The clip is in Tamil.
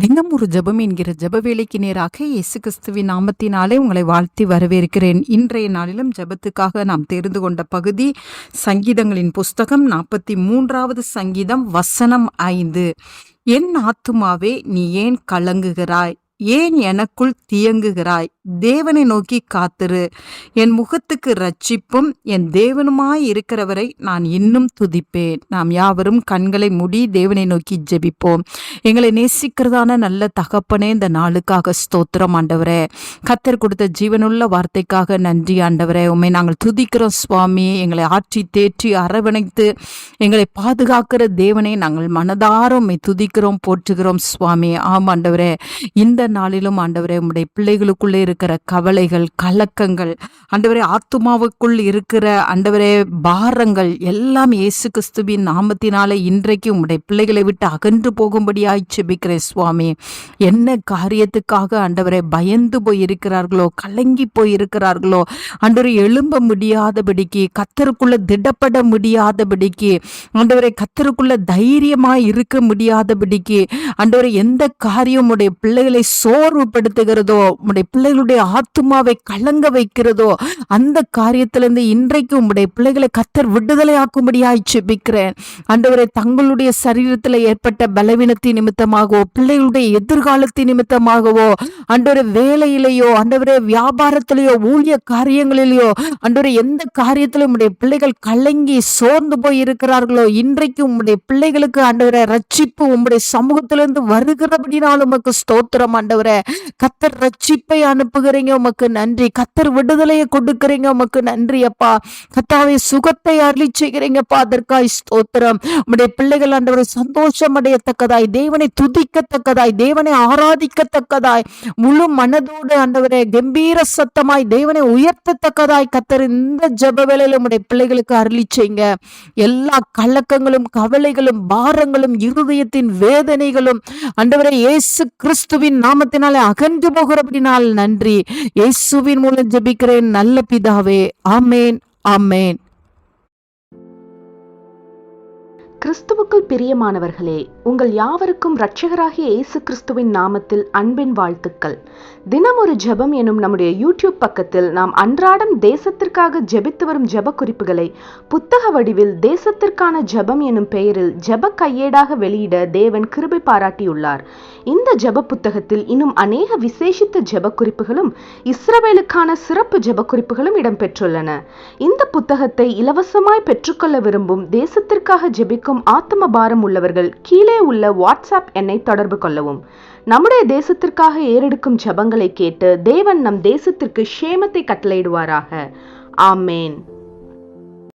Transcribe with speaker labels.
Speaker 1: தினம் ஒரு ஜெபம் என்கிற ஜெப வேலைக்கு நேராக இயேசு கிறிஸ்துவின் நாமத்தினாலே உங்களை வாழ்த்தி வரவேற்கிறேன். இன்றைய நாளிலும் ஜெபத்துக்காக நாம் தெரிந்து கொண்ட பகுதி சங்கீதங்களின் புஸ்தகம் 43வது சங்கீதம் வசனம் 5. என் ஆத்துமாவே நீ ஏன் கலங்குகிறாய்? ஏன் எனக்குள் தியங்குகிறாய்? தேவனை நோக்கி காத்திரு. என் முகத்துக்கு இரட்சிப்பும் என் தேவனுமாய் இருக்கிறவரை நான் இன்னும் துதிப்பேன். நாம் யாவரும் கண்களை மூடி தேவனை நோக்கி ஜெபிப்போம். எங்களை நேசிக்கிறதான நல்ல தகப்பனே, இந்த நாளுக்காக ஸ்தோத்திரம் ஆண்டவரே. கர்த்தர் கொடுத்த ஜீவனுள்ள வார்த்தைக்காக நன்றி ஆண்டவரே. உம்மை நாங்கள் துதிக்கிறோம் சுவாமி. எங்களை ஆற்றி தேற்றி அரவணைத்து எங்களை பாதுகாக்கிற தேவனை நாங்கள் மனதார உம்மை துதிக்கிறோம், போற்றுகிறோம் சுவாமி. ஆம் ஆண்டவரே, இந்த நாளிலும் ஆண்டவரே உம்முடைய பிள்ளைகளுக்குள்ளே இருக்கிற கவலைகள், கலக்கங்கள், ஆண்டவரே ஆத்துமாவுக்குள் இருக்கிற ஆண்டவரே பாரங்கள் எல்லாம் இயேசு கிறிஸ்துவின் நாமத்தினாலே இன்றைக்கு உம்முடைய பிள்ளைகளை விட்டு அகன்று போகும்படியாய் ஜெபிக்கிறேன் சுவாமி. என்ன காரியத்துக்காக ஆண்டவரே பயந்து போய் இருக்கிறார்களோ, கலங்கி போய் இருக்கிறார்களோ, ஆண்டவரை எழும்ப முடியாதபடிக்கு, கர்த்தருக்குள்ள திடப்பட முடியாதபடிக்கு, ஆண்டவரை கர்த்தருக்குள்ள தைரியமாய் இருக்க முடியாதபடிக்கு, ஆண்டவரை எந்த காரியம் உடைய பிள்ளைகளை சோர்வுபடுத்துகிறதோ, உம்முடைய பிள்ளைகளுடைய ஆத்துமாவை கலங்க வைக்கிறதோ, அந்த காரியத்திலிருந்து இன்றைக்கு உம்முடைய பிள்ளைகளை கர்த்தர் விடுதலை ஆக்கும்படியாய் ஜெபிக்கிறேன். ஆண்டவரே, தங்களுடைய சரீரத்தில் ஏற்பட்ட பலவீனத்தின் நிமித்தமாகவோ, பிள்ளைகளுடைய எதிர்காலத்தின் நிமித்தமாகவோ, ஆண்டவரே வேலையிலேயோ, ஆண்டவரே வியாபாரத்திலேயோ, ஊழிய காரியங்களிலேயோ, ஆண்டவரே எந்த காரியத்திலும் உம்முடைய பிள்ளைகள் கலங்கி சோர்ந்து போய் இருக்கிறார்களோ, இன்றைக்கு உம்முடைய பிள்ளைகளுக்கு ஆண்டவரே ரட்சிப்பு உம்முடைய சமூகத்திலிருந்து வருகிறபடினால் உமக்கு ஸ்தோத்திரம் ஆண்டவரே. கர்த்தர் ரட்சிப்பை அனுப்புகிறீங்க, உமக்கு நன்றி. கர்த்தர் விடுதலையை கொடுக்கிறீங்க, உமக்கு நன்றி அப்பா. கர்த்தாவே சுகத்தை அருளி செய்கிறீங்கப்பா, அதற்காய் ஸ்தோத்திரம். உம்முடைய பிள்ளைகள் ஆண்டவரை சந்தோஷம் அடையத்தக்கதாய், தேவனை துதிக்கத்தக்கதாய், தேவனை ஆராதிக்கத்தக்கதாய், முழு மனதோடு ஆண்டவரே கம்பீர சத்தமாய் தேவனை உயர்த்தத்தக்கதாய் கர்த்தர் இந்த ஜெப வேளையில உம்முடைய பிள்ளைகளுக்கு அருளி செய்யுங்க. எல்லா கலக்கங்களும், கவலைகளும், பாரங்களும், இருதயத்தின் வேதனைகளும் ஆண்டவரே இயேசு கிறிஸ்துவின் நாமத்தினாலே அகன்று போகிறபடினால் நன்றி. இயேசுவின் மூலம் ஜெபிக்கிறேன் நல்ல பிதாவே, ஆமேன், ஆமேன்.
Speaker 2: கிறிஸ்துவுக்குள் பிரியமானவர்களே, உங்கள் யாவருக்கும் இரட்சகராகிய இயேசு கிறிஸ்துவின் நாமத்தில் அன்பின் வாழ்த்துக்கள். தினம் ஒரு ஜெபம் எனும் நம்முடைய யூடியூப் பக்கத்தில் நாம் அன்றாடம் தேசத்திற்காக ஜெபித்து வரும் ஜெப குறிப்புகளை புத்தக வடிவில் தேசத்திற்கான ஜெபம் எனும் பெயரில் ஜெப கையேடாக வெளியிட தேவன் கிருபை பாராட்டியுள்ளார். இந்த ஜெப புத்தகத்தில் இன்னும் அநேக விசேஷித்த ஜெப குறிப்புகளும் இஸ்ரவேலுக்கான சிறப்பு ஜெப குறிப்புகளும் இடம்பெற்றுள்ளன. இந்த புத்தகத்தை இலவசமாய் பெற்றுக்கொள்ள விரும்பும் தேசத்திற்காக ஜெபிக்கும் ஆத்ம பாரம் உள்ளவர்கள் கீழே உள்ள வாட்ஸ்அப் எண்ணை தொடர்பு கொள்ளவும். நம்முடைய தேசத்திற்காக ஏறெடுக்கும் ஜெபங்களை கேட்டு தேவன் நம் தேசத்திற்கு க்ஷேமத்தை கட்டளையிடுவாராக. ஆமேன்.